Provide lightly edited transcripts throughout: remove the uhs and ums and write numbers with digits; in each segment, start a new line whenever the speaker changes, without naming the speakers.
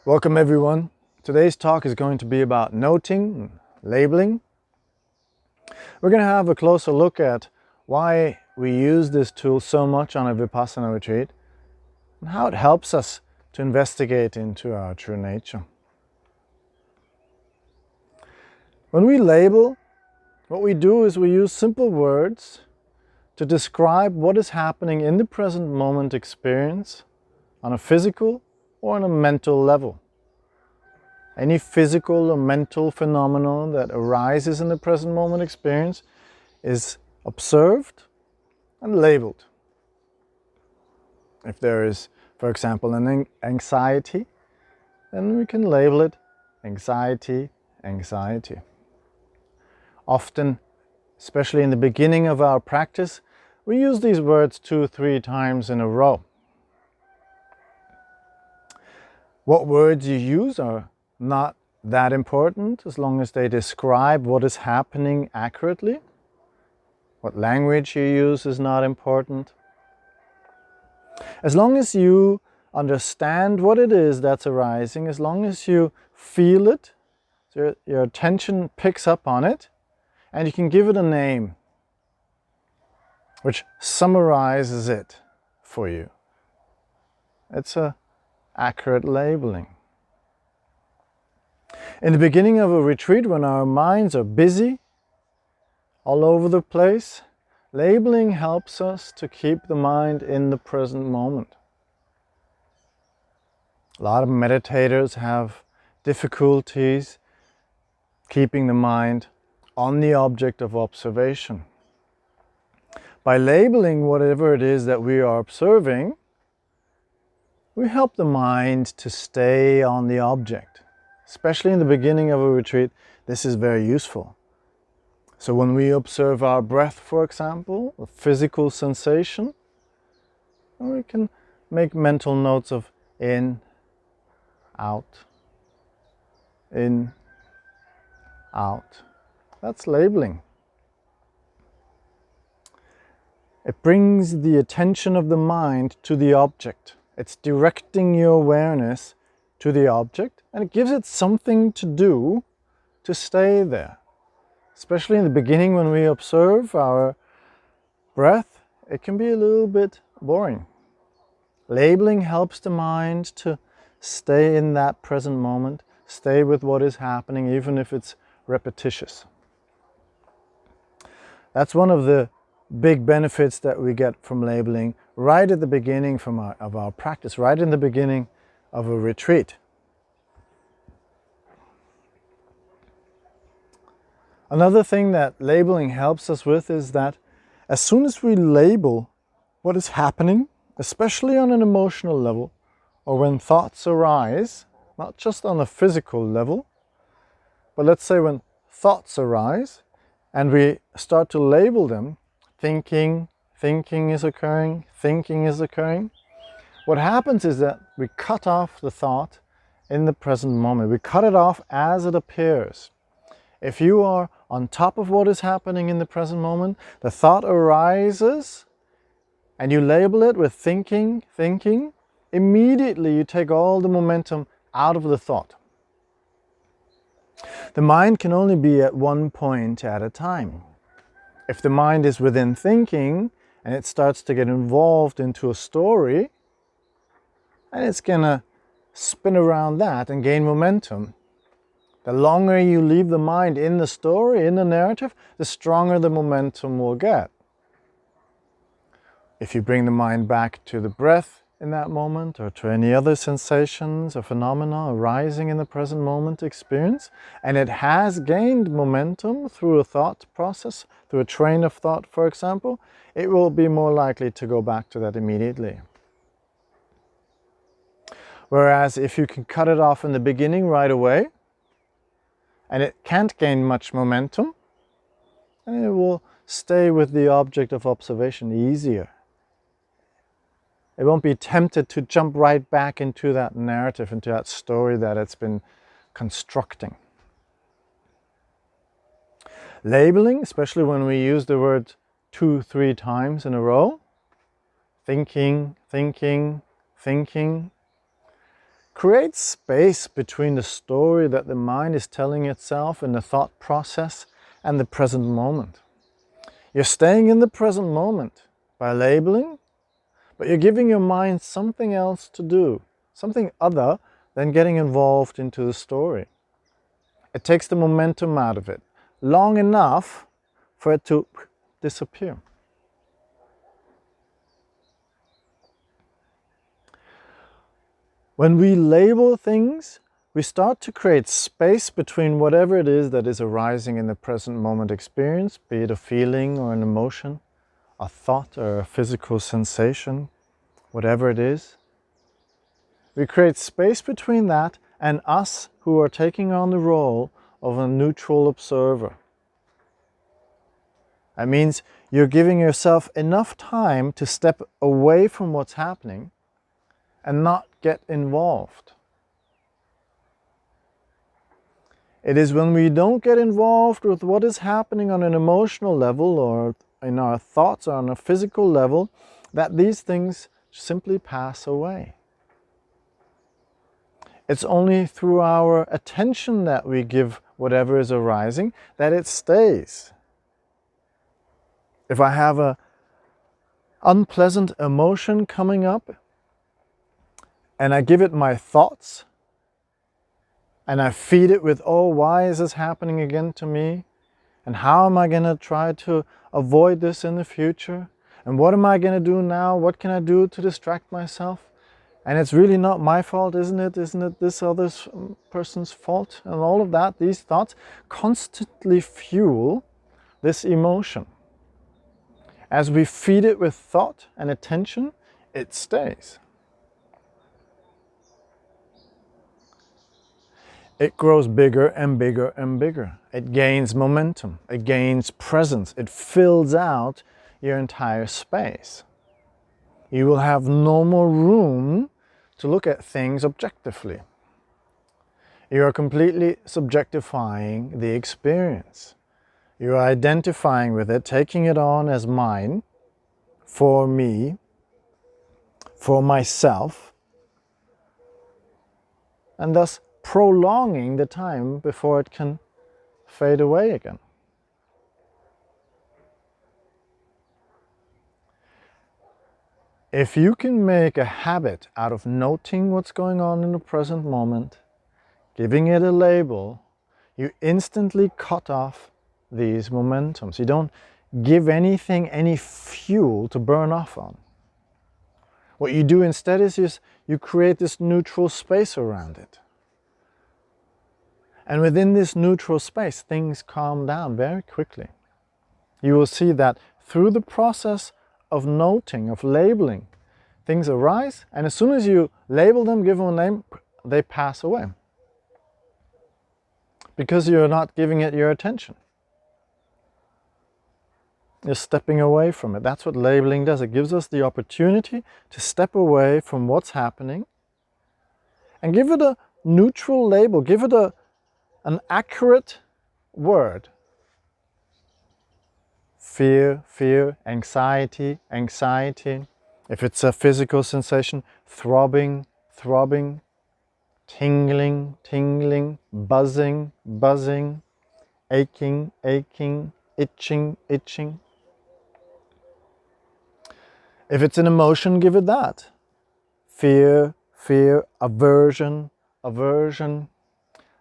Welcome everyone. Today's talk is going to be about noting and labeling. We're going to have a closer look at why we use this tool so much on a Vipassana retreat and how it helps us to investigate into our true nature. When we label, what we do is we use simple words to describe what is happening in the present moment experience on a physical or on a mental level. Any physical or mental phenomenon that arises in the present moment experience is observed and labeled. If there is, for example, an anxiety, then we can label it anxiety, anxiety. Often, especially in the beginning of our practice, we use these words 2 or 3 times in a row. What words you use are not that important as long as they describe what is happening accurately. What language you use is not important. As long as you understand what it is that's arising, as long as you feel it, so your attention picks up on it, and you can give it a name which summarizes it for you. It's an accurate labeling. In the beginning of a retreat, when our minds are busy, all over the place, labeling helps us to keep the mind in the present moment. A lot of meditators have difficulties keeping the mind on the object of observation. By labeling whatever it is that we are observing, we help the mind to stay on the object. Especially in the beginning of a retreat, this is very useful. So when we observe our breath, for example, a physical sensation, we can make mental notes of in, out, in, out. That's labeling. It brings the attention of the mind to the object. It's directing your awareness to the object, and it gives it something to do to stay there. Especially in the beginning when we observe our breath, it can be a little bit boring. Labeling helps the mind to stay in that present moment, stay with what is happening, even if it's repetitious. That's one of the big benefits that we get from labeling right at the beginning of our practice, right in the beginning of a retreat. Another thing that labeling helps us with is that as soon as we label what is happening, especially on an emotional level, or when thoughts arise, not just on a physical level, but let's say when thoughts arise and we start to label them, thinking is occurring, thinking is occurring. What happens is that we cut off the thought in the present moment. We cut it off as it appears. If you are on top of what is happening in the present moment, the thought arises and you label it with thinking, immediately you take all the momentum out of the thought. The mind can only be at one point at a time. If the mind is within thinking and it starts to get involved into a story, and it's gonna spin around that and gain momentum. The longer you leave the mind in the story, in the narrative, the stronger the momentum will get. If you bring the mind back to the breath in that moment, or to any other sensations or phenomena arising in the present moment experience, and it has gained momentum through a thought process, through a train of thought, for example, it will be more likely to go back to that immediately. Whereas if you can cut it off in the beginning right away, and it can't gain much momentum, then it will stay with the object of observation easier. It won't be tempted to jump right back into that narrative, into that story that it's been constructing. Labeling, especially when we use the word 2 or 3 times in a row, thinking, creates space between the story that the mind is telling itself in the thought process and the present moment. You're staying in the present moment by labeling, but you're giving your mind something else to do, something other than getting involved into the story. It takes the momentum out of it, long enough for it to disappear. When we label things, we start to create space between whatever it is that is arising in the present moment experience, be it a feeling or an emotion, a thought or a physical sensation, whatever it is. We create space between that and us who are taking on the role of a neutral observer. That means you're giving yourself enough time to step away from what's happening and not get involved. It is when we don't get involved with what is happening on an emotional level or in our thoughts or on a physical level that these things simply pass away. It's only through our attention that we give whatever is arising that it stays. If I have an unpleasant emotion coming up and I give it my thoughts and I feed it with, oh, why is this happening again to me? And how am I going to try to avoid this in the future? And what am I going to do now? What can I do to distract myself? And it's really not my fault, isn't it? Isn't it this other person's fault? And all of that, these thoughts constantly fuel this emotion. As we feed it with thought and attention, it stays. It grows bigger and bigger and bigger. It gains momentum. It gains presence. It fills out your entire space. You will have no more room to look at things objectively. You are completely subjectifying the experience. You are identifying with it, taking it on as mine, for me, for myself, and thus prolonging the time before it can fade away again. If you can make a habit out of noting what's going on in the present moment, giving it a label, you instantly cut off these momentums. You don't give anything any fuel to burn off on. What you do instead is you create this neutral space around it. And within this neutral space, things calm down very quickly. You will see that through the process of noting, of labeling, things arise, and as soon as you label them, give them a name, they pass away. Because you're not giving it your attention. You're stepping away from it. That's what labeling does. It gives us the opportunity to step away from what's happening and give it a neutral label, give it an accurate word. Fear, fear, anxiety, anxiety. If it's a physical sensation, throbbing, throbbing, tingling, tingling, buzzing, buzzing, aching, aching, itching, itching. If it's an emotion, give it that. Fear, fear, aversion, aversion,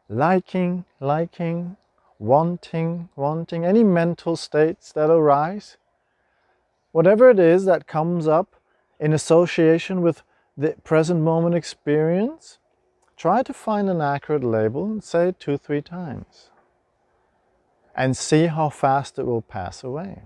liking, liking, wanting, wanting, any mental states that arise. Whatever it is that comes up in association with the present moment experience, try to find an accurate label and say it 2-3 times. And see how fast it will pass away.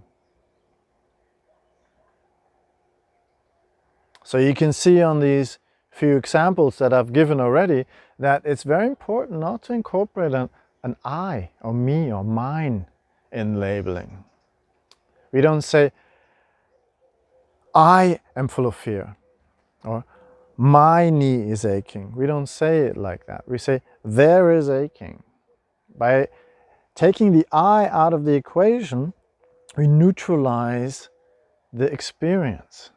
So you can see on these few examples that I've given already that it's very important not to incorporate an I or me or mine in labeling. We don't say, I am full of fear, or my knee is aching. We don't say it like that. We say, there is aching. By taking the I out of the equation, we neutralize the experience.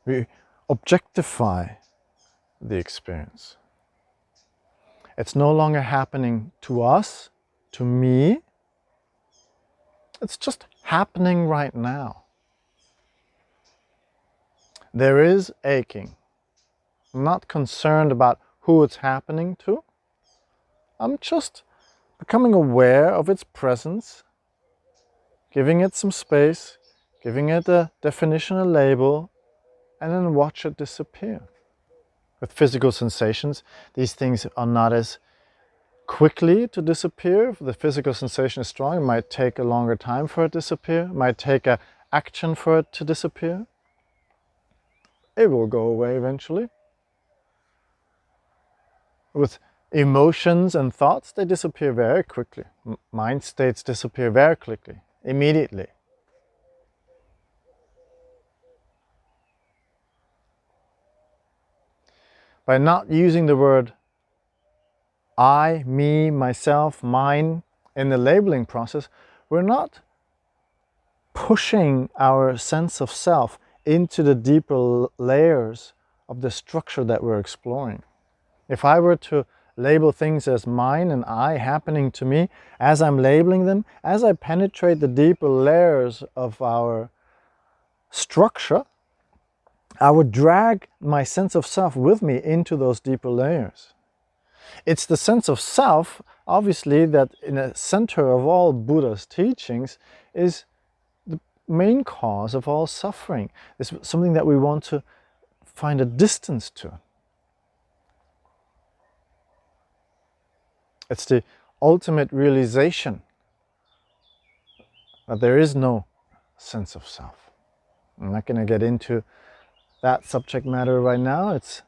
We objectify the experience. It's no longer happening to us, to me. It's just happening right now. There is aching. I'm not concerned about who it's happening to. I'm just becoming aware of its presence, giving it some space, giving it a definition, a label, and then watch it disappear. With physical sensations, these things are not as quickly to disappear. If the physical sensation is strong, it might take a longer time for it to disappear. It might take an action for it to disappear. It will go away eventually. With emotions and thoughts, they disappear very quickly. Mind states disappear very quickly, immediately. By not using the word I, me, myself, mine in the labeling process, we're not pushing our sense of self into the deeper layers of the structure that we're exploring. If I were to label things as mine and I happening to me, as I'm labeling them, as I penetrate the deeper layers of our structure, I would drag my sense of self with me into those deeper layers. It's the sense of self, obviously, that in the center of all Buddha's teachings is the main cause of all suffering. It's something that we want to find a distance to. It's the ultimate realization that there is no sense of self. I'm not going to get into that subject matter right now. It's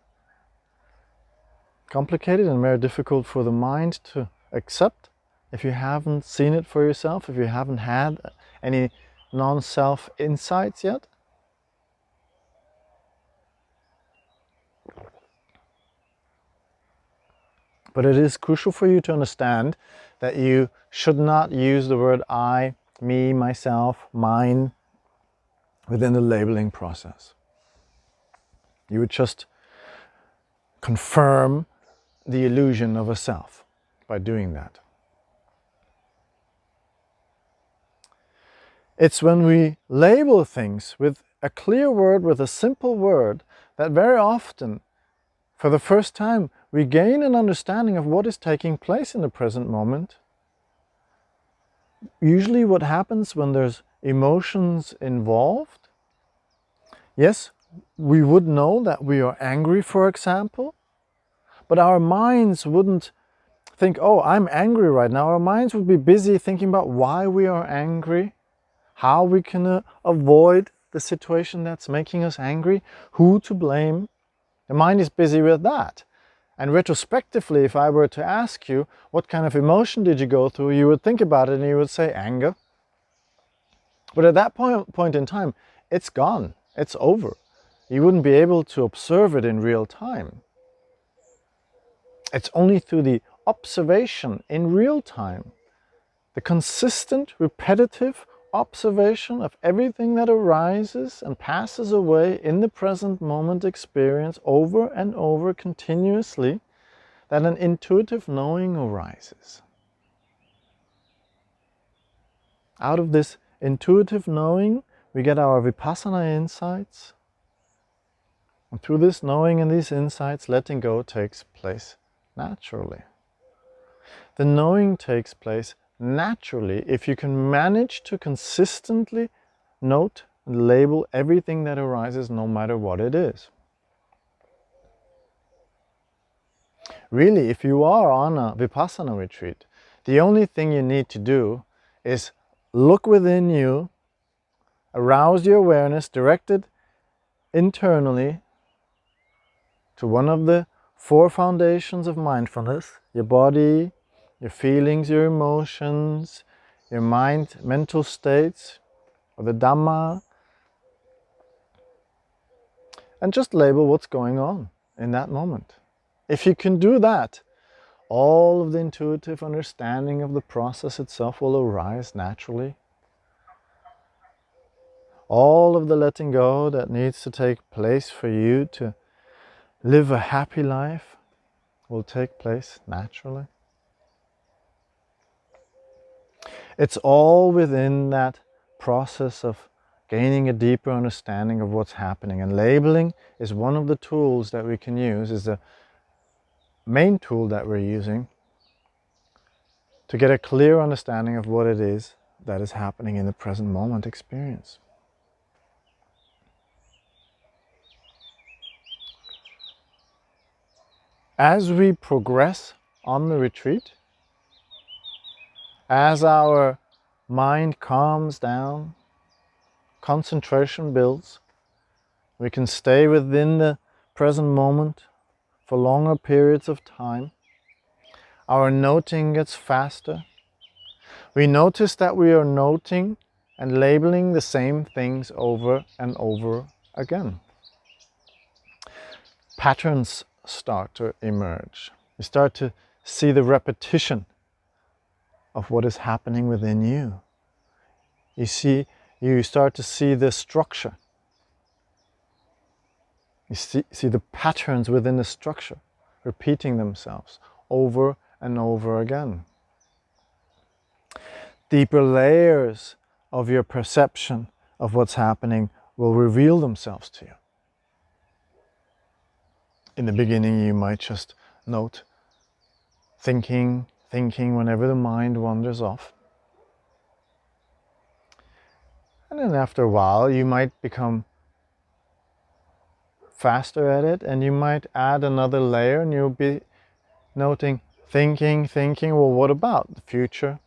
complicated and very difficult for the mind to accept if you haven't seen it for yourself, if you haven't had any non-self insights yet. But it is crucial for you to understand that you should not use the word I, me, myself, mine within the labeling process. You would just confirm the illusion of a self by doing that. It's when we label things with a clear word, with a simple word, that very often, for the first time, we gain an understanding of what is taking place in the present moment. Usually what happens when there's emotions involved, yes, we would know that we are angry, for example, but our minds wouldn't think, oh, I'm angry right now. Our minds would be busy thinking about why we are angry, how we can avoid the situation that's making us angry, who to blame. The mind is busy with that. And retrospectively, if I were to ask you, what kind of emotion did you go through, you would think about it and you would say anger. But at that point in time, it's gone, it's over. You wouldn't be able to observe it in real time. It's only through the observation in real time, the consistent, repetitive observation of everything that arises and passes away in the present moment experience over and over continuously, that an intuitive knowing arises. Out of this intuitive knowing, we get our Vipassana insights. And through this knowing and these insights, letting go takes place naturally. The knowing takes place naturally if you can manage to consistently note and label everything that arises, no matter what it is. Really, if you are on a Vipassana retreat, the only thing you need to do is look within you, arouse your awareness, directed internally to one of the 4 foundations of mindfulness: your body, your feelings, your emotions, your mind, mental states, or the Dhamma, and just label what's going on in that moment. If you can do that, all of the intuitive understanding of the process itself will arise naturally. All of the letting go that needs to take place for you to live a happy life will take place naturally. It's all within that process of gaining a deeper understanding of what's happening, and labeling is one of the tools that we can use, is the main tool that we're using to get a clear understanding of what it is that is happening in the present moment experience. As we progress on the retreat, as our mind calms down, concentration builds, we can stay within the present moment for longer periods of time. Our noting gets faster. We notice that we are noting and labeling the same things over and over again. Patterns start to emerge. You start to see the repetition of what is happening within you. You start to see the structure. You see the patterns within the structure repeating themselves over and over again. Deeper layers of your perception of what's happening will reveal themselves to you. In the beginning, you might just note thinking whenever the mind wanders off. And then after a while, you might become faster at it, and you might add another layer, and you'll be noting thinking, well, what about the future?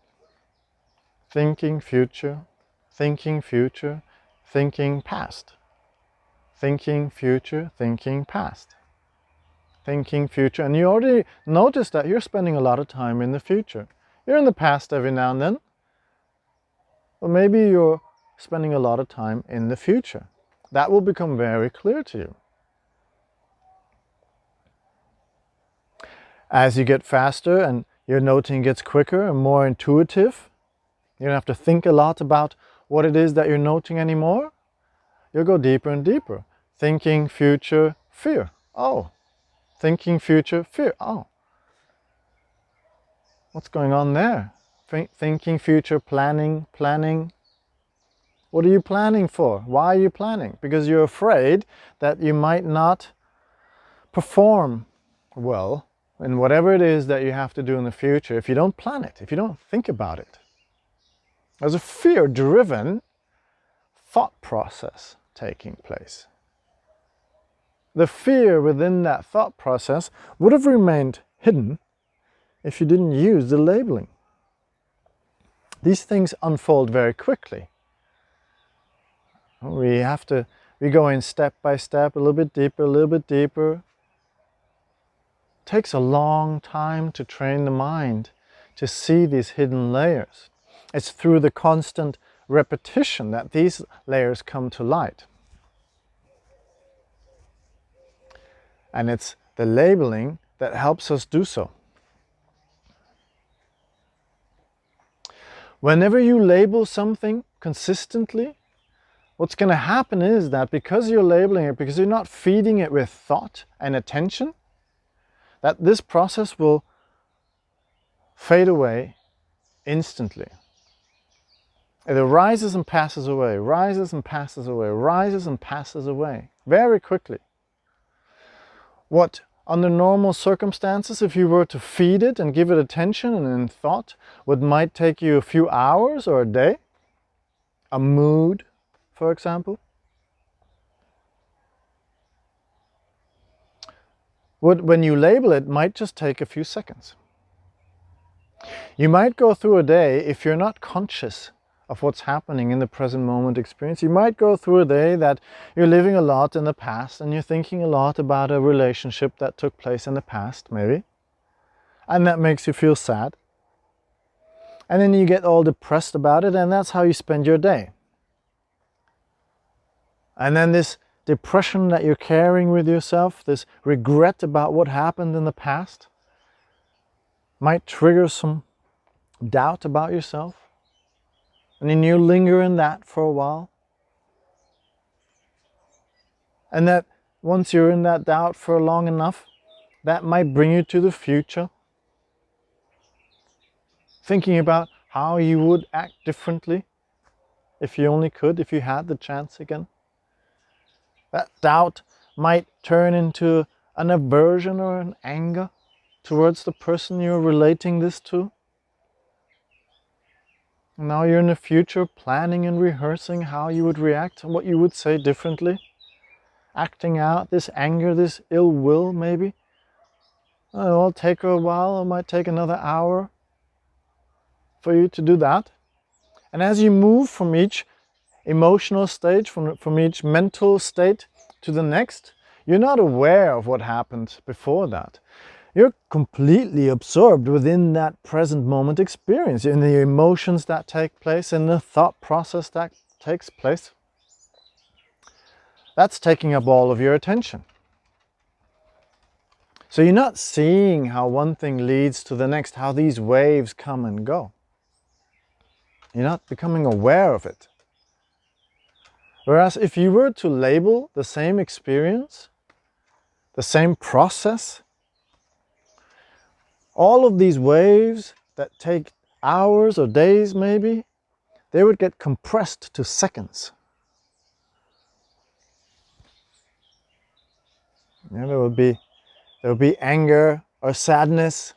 Thinking future, thinking future, thinking past. Thinking future, thinking past. Thinking future, and you already notice that you're spending a lot of time in the future. You're in the past every now and then, or maybe you're spending a lot of time in the future. That will become very clear to you. As you get faster and your noting gets quicker and more intuitive, you don't have to think a lot about what it is that you're noting anymore. You'll go deeper and deeper. Thinking future, fear. Oh. Thinking future, fear. Oh. What's going on there? Thinking future, planning. What are you planning for? Why are you planning? Because you're afraid that you might not perform well in whatever it is that you have to do in the future if you don't plan it, if you don't think about it. There's a fear-driven thought process taking place. The fear within that thought process would have remained hidden if you didn't use the labeling. These things unfold very quickly. We go in step by step, a little bit deeper. It takes a long time to train the mind to see these hidden layers. It's through the constant repetition that these layers come to light. And it's the labeling that helps us do so. Whenever you label something consistently, what's going to happen is that because you're labeling it, because you're not feeding it with thought and attention, that this process will fade away instantly. It arises and passes away, rises and passes away, rises and passes away, very quickly. What, under normal circumstances, if you were to feed it and give it attention and in thought, what might take you a few hours or a day, a mood, for example, when you label it, might just take a few seconds. You might go through a day, if you're not conscious of what's happening in the present moment experience, you might go through a day that you're living a lot in the past and you're thinking a lot about a relationship that took place in the past, maybe, and that makes you feel sad. And then you get all depressed about it, and that's how you spend your day. And then this depression that you're carrying with yourself, this regret about what happened in the past, might trigger some doubt about yourself. And then you linger in that for a while. And that once you're in that doubt for long enough, that might bring you to the future. Thinking about how you would act differently if you only could, if you had the chance again. That doubt might turn into an aversion or an anger towards the person you're relating this to. Now you're in the future planning and rehearsing how you would react and what you would say differently. Acting out this anger, this ill will maybe. It'll take a while, it might take another hour for you to do that. And as you move from each emotional stage, from each mental state to the next, you're not aware of what happened before that. You're completely absorbed within that present moment experience, in the emotions that take place, in the thought process that takes place. That's taking up all of your attention. So you're not seeing how one thing leads to the next, how these waves come and go. You're not becoming aware of it. Whereas if you were to label the same experience, the same process, all of these waves that take hours or days maybe, they would get compressed to seconds. Yeah, there would be anger or sadness.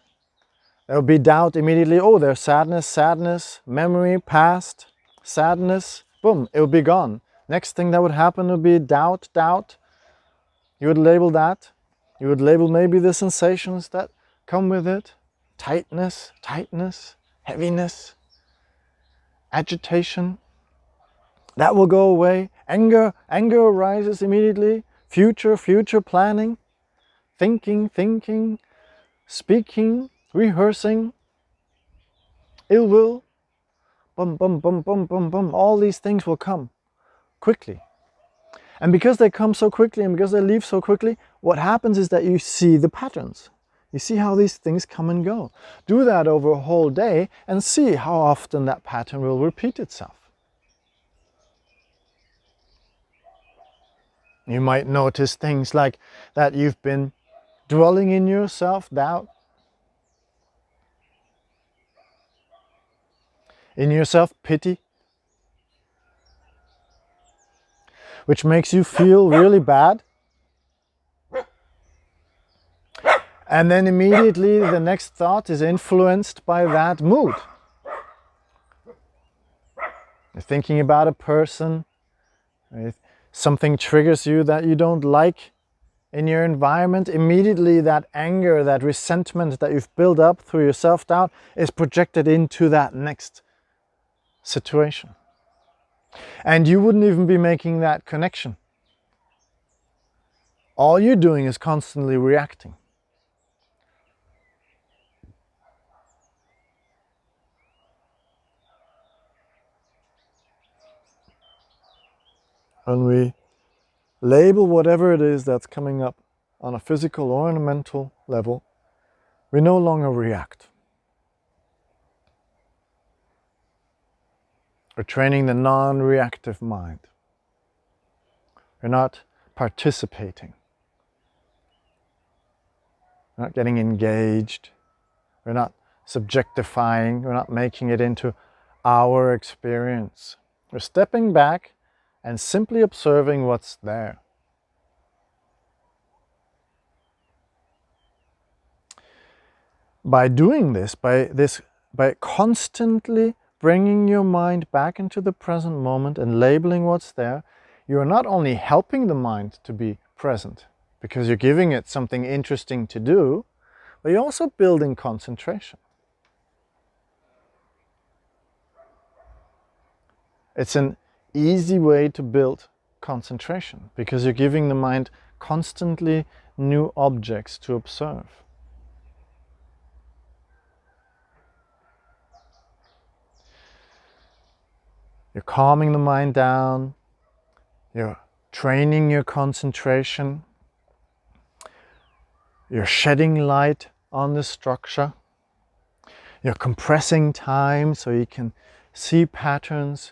There would be doubt immediately. Oh, there's sadness, memory, past, sadness. Boom, it would be gone. Next thing that would happen would be doubt. You would label that. You would label maybe the sensations that come with it. Tightness, heaviness, agitation. That will go away. Anger arises immediately. Future planning. Thinking, speaking, rehearsing. Ill will. Bum. All these things will come quickly. And because they come so quickly and because they leave so quickly, what happens is that you see the patterns. You see how these things come and go. Do that over a whole day and see how often that pattern will repeat itself. You might notice things like that you've been dwelling in your self-doubt, in your self-pity, which makes you feel really bad. And then immediately the next thought is influenced by that mood. You're thinking about a person, if something triggers you that you don't like in your environment, immediately that anger, that resentment that you've built up through your self-doubt is projected into that next situation. And you wouldn't even be making that connection. All you're doing is constantly reacting. When we label whatever it is that's coming up on a physical or on a mental level, we no longer react. We're training the non-reactive mind. We're not participating. We're not getting engaged. We're not subjectifying. We're not making it into our experience. We're stepping back and simply observing what's there. By doing this, by constantly bringing your mind back into the present moment and labeling what's there, you are not only helping the mind to be present, because you're giving it something interesting to do, but you're also building concentration. It's an easy way to build concentration because you're giving the mind constantly new objects to observe. You're calming the mind down, you're training your concentration, you're shedding light on the structure, you're compressing time so you can see patterns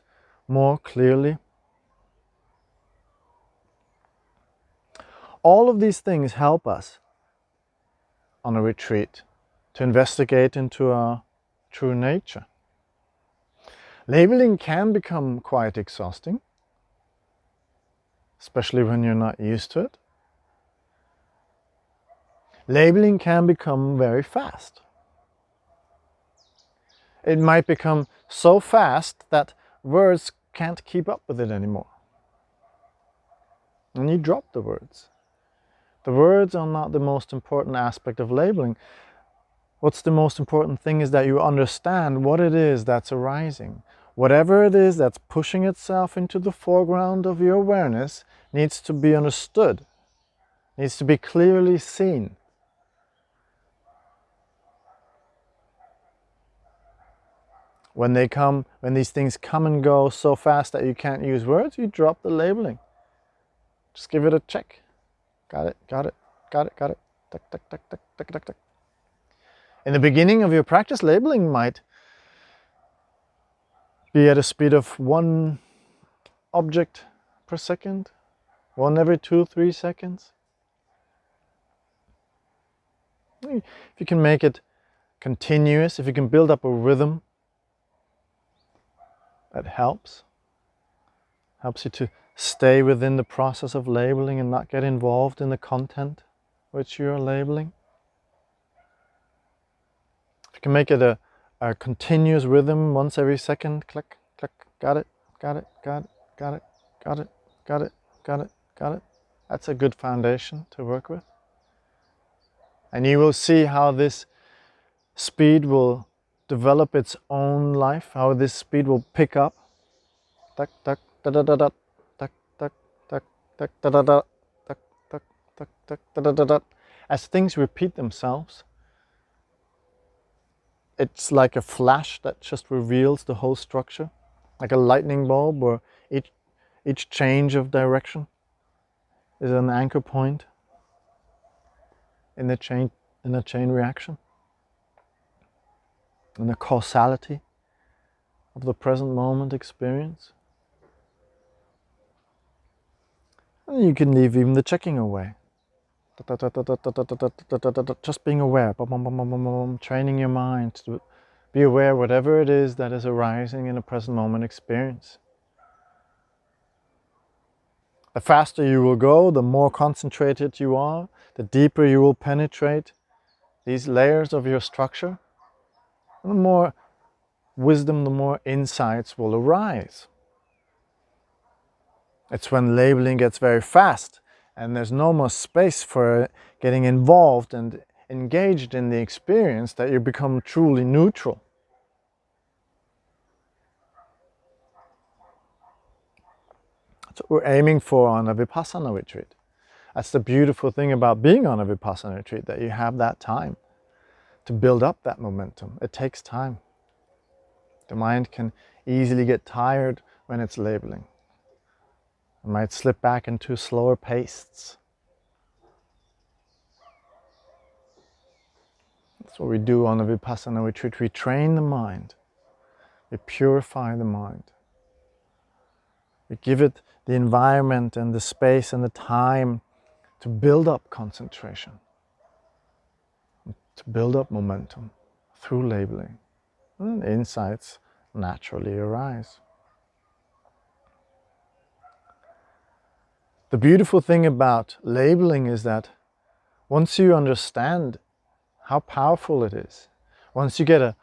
more clearly. All of these things help us on a retreat to investigate into our true nature. Labeling can become quite exhausting, especially when you're not used to it. Labeling can become very fast. It might become so fast that words can't keep up with it anymore. And you drop the words. The words are not the most important aspect of labeling. What's the most important thing is that you understand what it is that's arising. Whatever it is that's pushing itself into the foreground of your awareness needs to be understood, needs to be clearly seen. When these things come and go so fast that you can't use words, you drop the labeling. Just give it a check. Got it, got it, got it, got it. Tuck, tuck, tuck, tuck, tuck, tuck, tuck. In the beginning of your practice, labeling might be at a speed of 1 object per second, 1 every 2-3 seconds. If you can make it continuous, if you can build up a rhythm, that helps you to stay within the process of labeling and not get involved in the content which you're labeling. If you can make it a continuous rhythm, once every second, click, click, got it, got it, got it, got it, got it, got it, got it, got it. That's a good foundation to work with. And you will see how this speed will develop its own life, how this speed will pick up. Tuck, tuck, da da da da, tuck, tuck, tuck, tuck, da da da, tuck, tuck, tuck, tuck, da da da da. As things repeat themselves, it's like a flash that just reveals the whole structure, like a lightning bulb, where each change of direction is an anchor point in the chain reaction, in the causality of the present moment experience. And you can leave even the checking away. Just being aware, training your mind to be aware whatever it is that is arising in a present moment experience. The faster you will go, the more concentrated you are, the deeper you will penetrate these layers of your structure, and the more wisdom, the more insights will arise. It's when labeling gets very fast and there's no more space for getting involved and engaged in the experience that you become truly neutral. That's what we're aiming for on a Vipassana retreat. That's the beautiful thing about being on a Vipassana retreat, that you have that time to build up that momentum. It takes time. The mind can easily get tired when it's labeling. It might slip back into slower paces. That's what we do on a Vipassana retreat. We train the mind. We purify the mind. We give it the environment and the space and the time to build up concentration, to build up momentum through labeling. And insights naturally arise. The beautiful thing about labeling is that once you understand how powerful it is, once you get a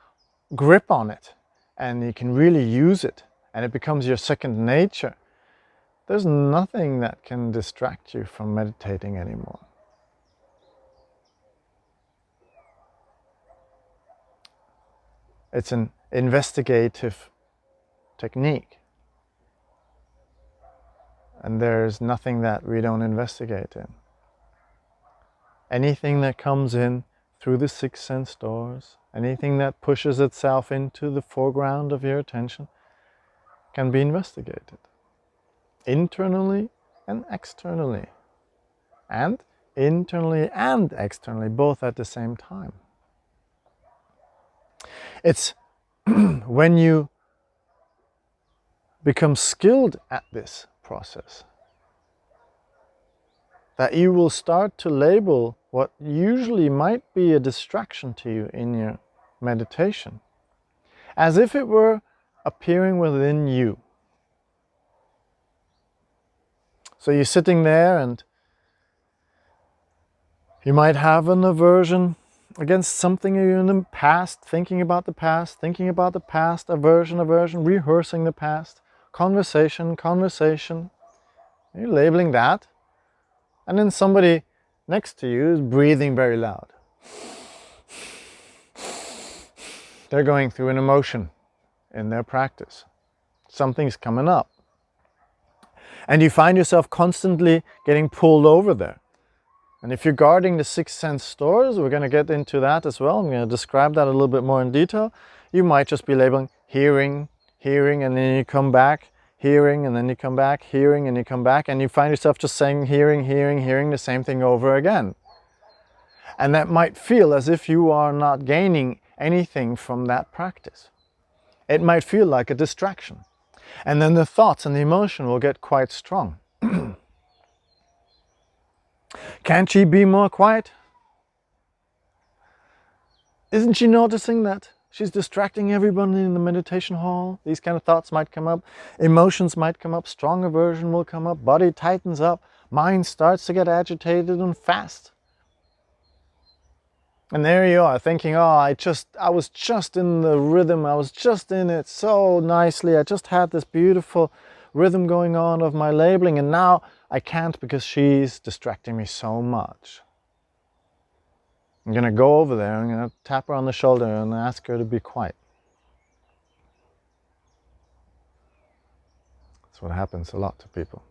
grip on it and you can really use it and it becomes your second nature, there's nothing that can distract you from meditating anymore. It's an investigative technique. And there's nothing that we don't investigate in. Anything that comes in through the 6 sense doors, anything that pushes itself into the foreground of your attention can be investigated. Internally and externally. And internally and externally, both at the same time. It's when you become skilled at this process that you will start to label what usually might be a distraction to you in your meditation, as if it were appearing within you. So you're sitting there and you might have an aversion against something in the past, thinking about the past, aversion, rehearsing the past, conversation. You're labeling that. And then somebody next to you is breathing very loud. They're going through an emotion in their practice. Something's coming up. And you find yourself constantly getting pulled over there. And if you're guarding the six sense doors, we're going to get into that as well. I'm going to describe that a little bit more in detail. You might just be labeling hearing, and then you come back, hearing, and then you come back, hearing, and you come back, and you find yourself just saying hearing, the same thing over again. And that might feel as if you are not gaining anything from that practice. It might feel like a distraction. And then the thoughts and the emotion will get quite strong. Can't she be more quiet? Isn't she noticing that she's distracting everybody in the meditation hall? These kind of thoughts might come up, emotions might come up, strong aversion will come up, body tightens up, mind starts to get agitated and fast. And there you are thinking, oh, I was just in the rhythm, I was just in it so nicely, I just had this beautiful rhythm going on of my labeling, and now I can't because she's distracting me so much. I'm going to go over there, I'm going to tap her on the shoulder and ask her to be quiet. That's what happens a lot to people.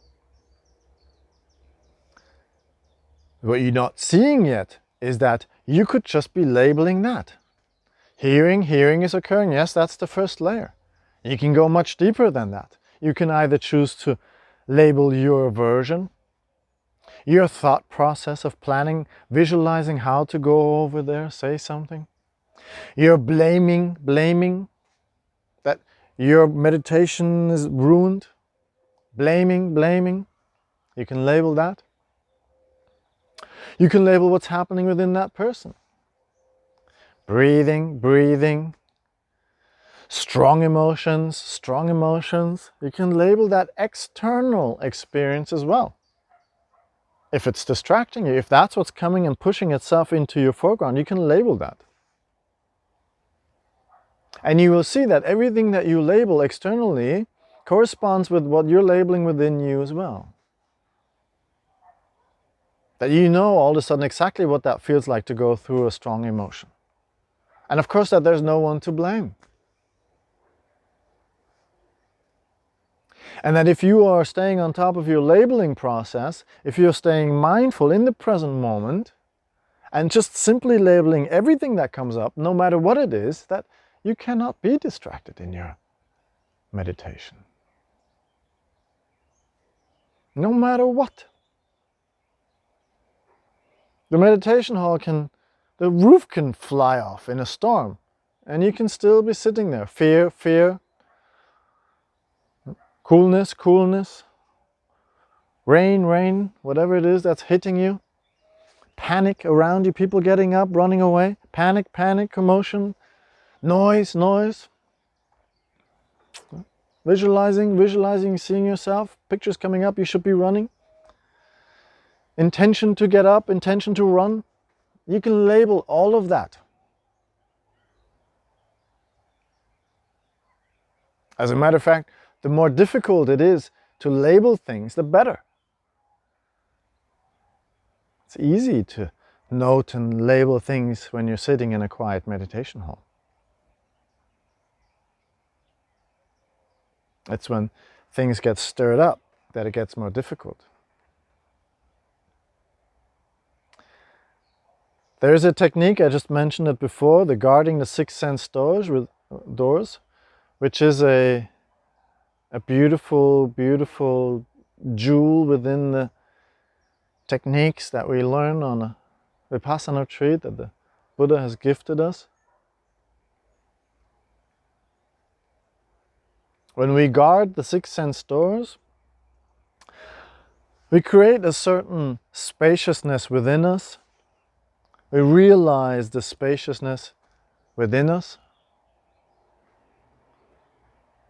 What you're not seeing yet is that you could just be labeling that. Hearing is occurring. Yes, that's the first layer. You can go much deeper than that. You can either choose to label your aversion, your thought process of planning, visualizing how to go over there, say something. You're blaming that your meditation is ruined. Blaming. You can label that. You can label what's happening within that person. Breathing. Strong emotions. You can label that external experience as well. If it's distracting you, if that's what's coming and pushing itself into your foreground, you can label that. And you will see that everything that you label externally corresponds with what you're labeling within you as well. That you know all of a sudden exactly what that feels like to go through a strong emotion. And of course that there's no one to blame. And that if you are staying on top of your labeling process, if you're staying mindful in the present moment, and just simply labeling everything that comes up, no matter what it is, that you cannot be distracted in your meditation. No matter what. The meditation hall the roof can fly off in a storm, and you can still be sitting there. Fear. Coolness. Rain, whatever it is that's hitting you. Panic around you, people getting up, running away. Panic, commotion. Noise. Visualizing, seeing yourself. Pictures coming up, you should be running. Intention to get up, intention to run. You can label all of that. As a matter of fact, the more difficult it is to label things, the better. It's easy to note and label things when you're sitting in a quiet meditation hall. It's when things get stirred up that it gets more difficult. There is a technique, I just mentioned it before, the guarding the six sense doors, which is a beautiful jewel within the techniques that we learn on a Vipassana retreat that the Buddha has gifted us. When we guard the six sense doors, We create a certain spaciousness within us. We realize the spaciousness within us.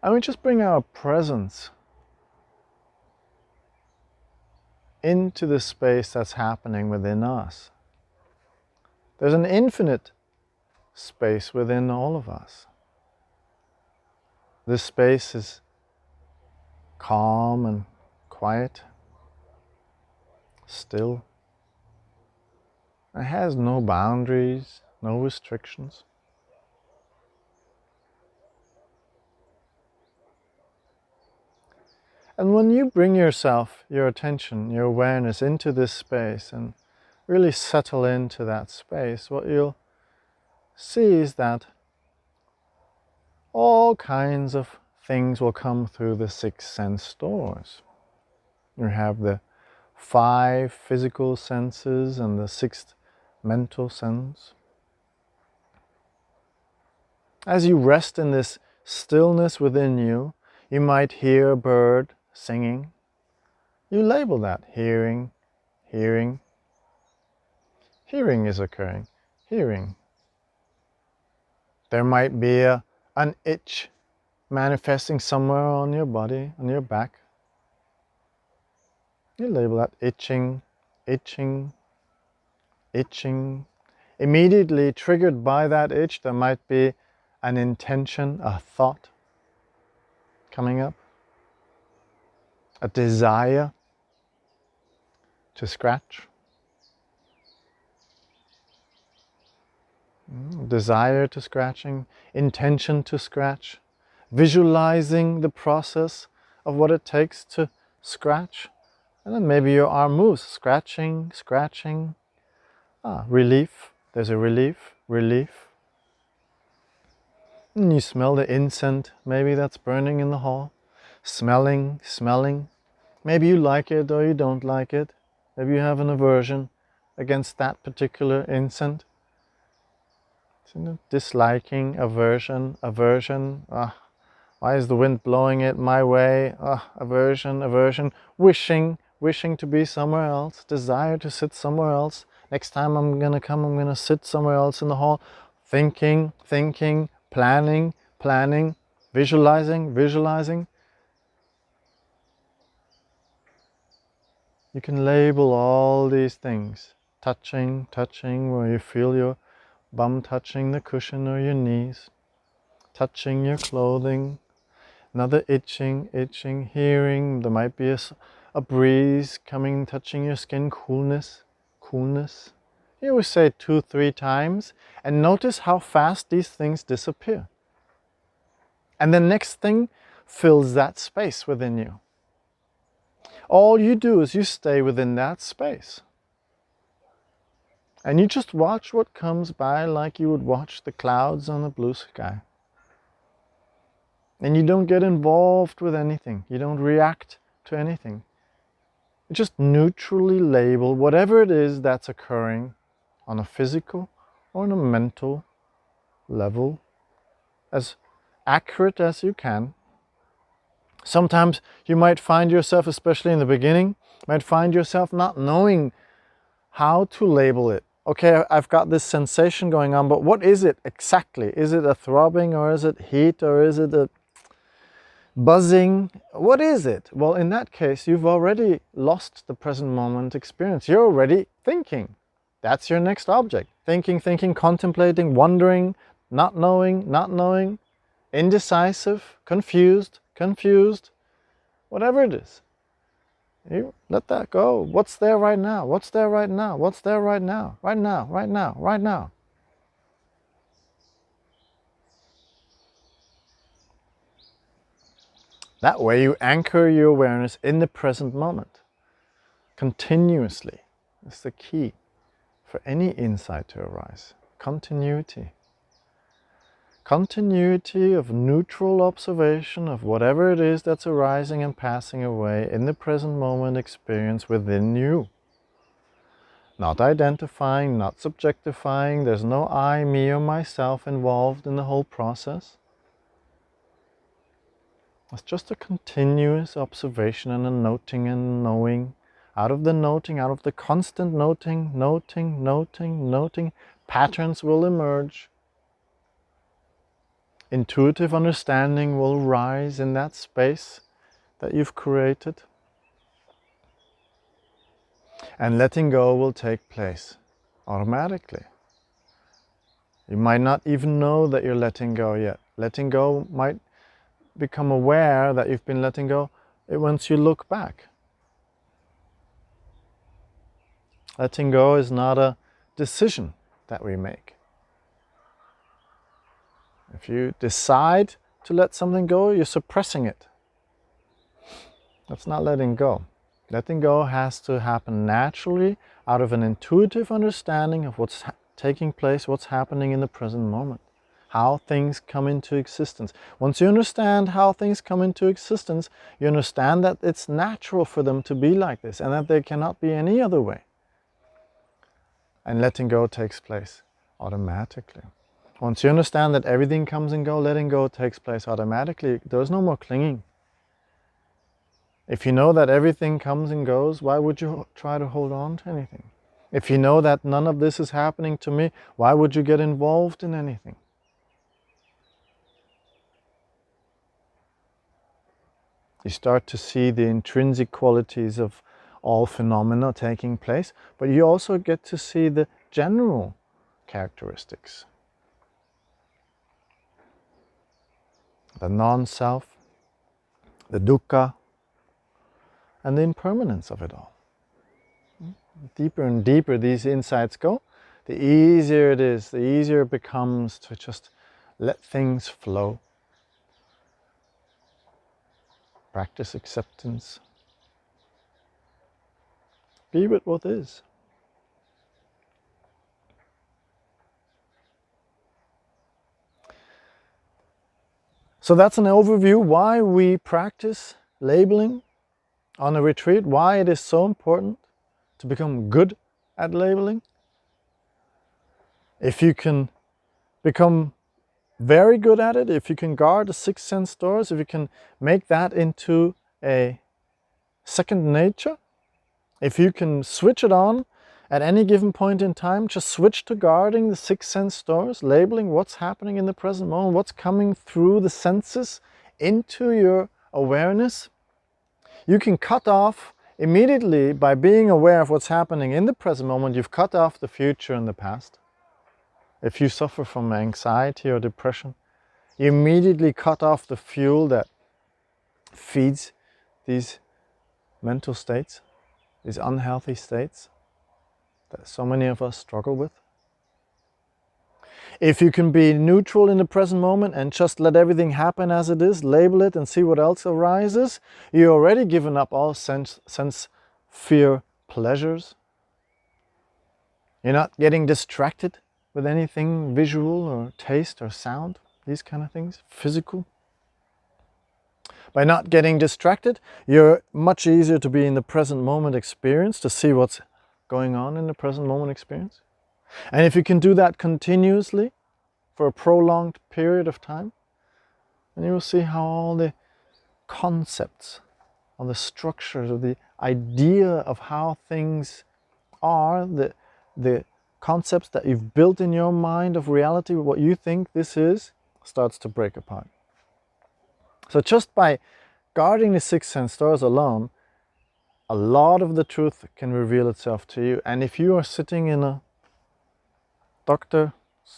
And we just bring our presence into the space that's happening within us. There's an infinite space within all of us. This space is calm and quiet, still. It has no boundaries, no restrictions. And when you bring yourself, your attention, your awareness into this space and really settle into that space, what you'll see is that all kinds of things will come through the 6 sense doors. You have the 5 physical senses and the 6th mental sense. As you rest in this stillness within you, you might hear a bird singing. You label that hearing, hearing. Hearing is occurring, hearing. There might be an itch manifesting somewhere on your body, on your back. You label that itching, itching, itching. Immediately triggered by that itch, there might be an intention, a thought coming up, a desire to scratch, desire to scratching, intention to scratch, visualizing the process of what it takes to scratch. And then maybe your arm moves, scratching, scratching. Relief, there's a relief, relief. And you smell the incense, maybe that's burning in the hall. Smelling, smelling. Maybe you like it or you don't like it. Maybe you have an aversion against that particular incense. Disliking, aversion, aversion. Why is the wind blowing it my way? Aversion, aversion. Wishing to be somewhere else. Desire to sit somewhere else. Next time I'm gonna come, I'm gonna sit somewhere else in the hall. Thinking, planning, visualizing. You can label all these things. Touching, where you feel your bum touching the cushion or your knees. Touching your clothing. Another itching, hearing. There might be a breeze coming, touching your skin. Coolness. You always say it 2-3 times and notice how fast these things disappear. And the next thing fills that space within you. All you do is you stay within that space. And you just watch what comes by like you would watch the clouds on the blue sky. And you don't get involved with anything. You don't react to anything. You just neutrally label whatever it is that's occurring on a physical or on a mental level as accurate as you can. Sometimes you might find yourself, especially in the beginning, might find yourself not knowing how to label it. Okay, I've got this sensation going on, but what is it exactly? Is it a throbbing, or is it heat, or is it a buzzing? What is it? Well, in that case, you've already lost the present moment experience. You're already thinking. That's your next object. Thinking, contemplating, wondering, not knowing, indecisive, confused, whatever it is. You let that go. What's there right now? What's there right now? What's there right now? Right now. That way you anchor your awareness in the present moment. Continuously. That's the key for any insight to arise. Continuity. Continuity of neutral observation of whatever it is that's arising and passing away in the present moment experience within you. Not identifying, not subjectifying. There's no I, me, or myself involved in the whole process. It's just a continuous observation and a noting and knowing out of the noting, out of the constant noting, patterns will emerge. Intuitive understanding will rise in that space that you've created. And letting go will take place automatically. You might not even know that you're letting go yet. Letting go might become aware that you've been letting go once you look back. Letting go is not a decision that we make. If you decide to let something go, you're suppressing it. That's not letting go. Letting go has to happen naturally out of an intuitive understanding of what's taking place, what's happening in the present moment, how things come into existence. Once you understand how things come into existence, you understand that it's natural for them to be like this and that they cannot be any other way. And letting go takes place automatically. Once you understand that everything comes and goes, letting go takes place automatically. There's no more clinging. If you know that everything comes and goes, why would you try to hold on to anything? If you know that none of this is happening to me, why would you get involved in anything? You start to see the intrinsic qualities of all phenomena taking place, but you also get to see the general characteristics. The non-self, the dukkha, and the impermanence of it all. Deeper and deeper these insights go, the easier it is, the easier it becomes to just let things flow. Practice acceptance. Be with what is. So that's an overview why we practice labeling on a retreat, why it is so important to become good at labeling. If you can become very good at it, if you can guard the six sense doors, if you can make that into a second nature, if you can switch it on at any given point in time, just switch to guarding the six sense doors, labeling what's happening in the present moment, what's coming through the senses into your awareness. You can cut off immediately by being aware of what's happening in the present moment. You've cut off the future and the past. If you suffer from anxiety or depression, you immediately cut off the fuel that feeds these mental states, these unhealthy states that so many of us struggle with. If you can be neutral in the present moment and just let everything happen as it is, label it and see what else arises, you've already given up all sense fear pleasures. You're not getting distracted with anything visual or taste or sound, these kind of things, physical. By not getting distracted, you're much easier to be in the present moment experience, to see what's going on in the present moment experience. And if you can do that continuously for a prolonged period of time, then you will see how all the concepts, all the structures, or the idea of how things are, the concepts that you've built in your mind of reality, what you think this is, starts to break apart. So just by guarding the six sense doors alone, a lot of the truth can reveal itself to you. And if you are sitting in a doctor's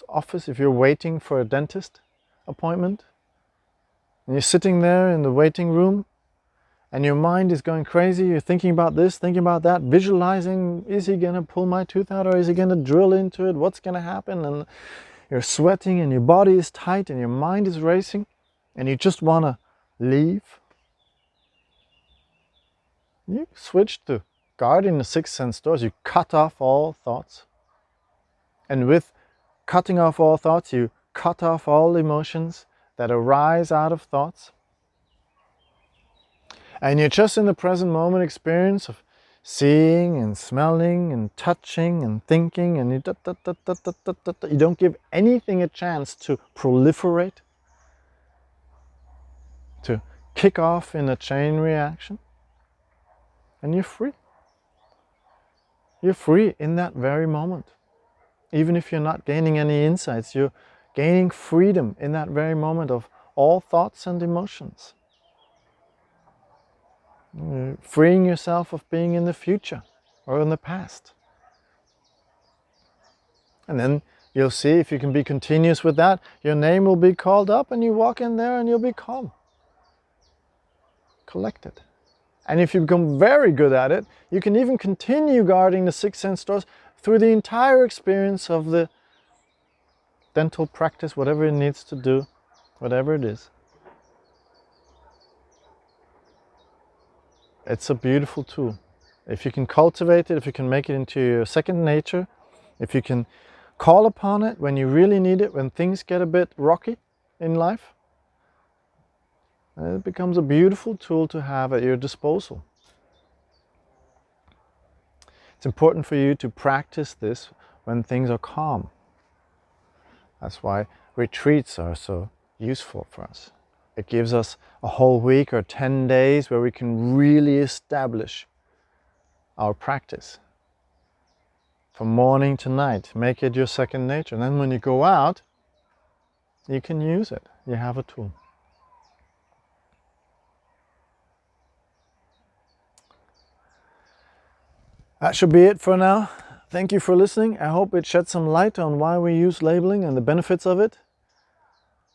office, if you're waiting for a dentist appointment, and you're sitting there in the waiting room, and your mind is going crazy, you're thinking about this, thinking about that, visualizing, is he gonna pull my tooth out or is he gonna drill into it, what's gonna happen? And you're sweating and your body is tight and your mind is racing and you just wanna leave. You switch to guarding the six sense doors, you cut off all thoughts. And with cutting off all thoughts, you cut off all emotions that arise out of thoughts. And you're just in the present moment experience of seeing and smelling and touching and thinking, and you don't give anything a chance to proliferate, to kick off in a chain reaction, and you're free. You're free in that very moment. Even if you're not gaining any insights, you're gaining freedom in that very moment of all thoughts and emotions. You're freeing yourself of being in the future or in the past. And then you'll see, if you can be continuous with that, your name will be called up and you walk in there and you'll be calm, collected. And if you become very good at it, you can even continue guarding the six sense doors through the entire experience of the dental practice, whatever it needs to do, whatever it is. It's a beautiful tool. If you can cultivate it, if you can make it into your second nature, if you can call upon it when you really need it, when things get a bit rocky in life, it becomes a beautiful tool to have at your disposal. It's important for you to practice this when things are calm. That's why retreats are so useful for us. It gives us a whole week or 10 days where we can really establish our practice. From morning to night, make it your second nature. And then when you go out, you can use it. You have a tool. That should be it for now. Thank you for listening. I hope it shed some light on why we use labeling and the benefits of it.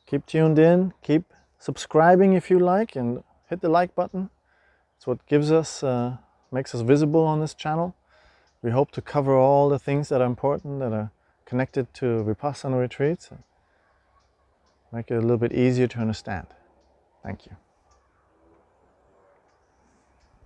Keep tuned in, keep subscribing if you like, and hit the like button. It's what gives us, makes us visible on this channel. We hope to cover all the things that are important, that are connected to Vipassana retreats, and make it a little bit easier to understand. Thank you.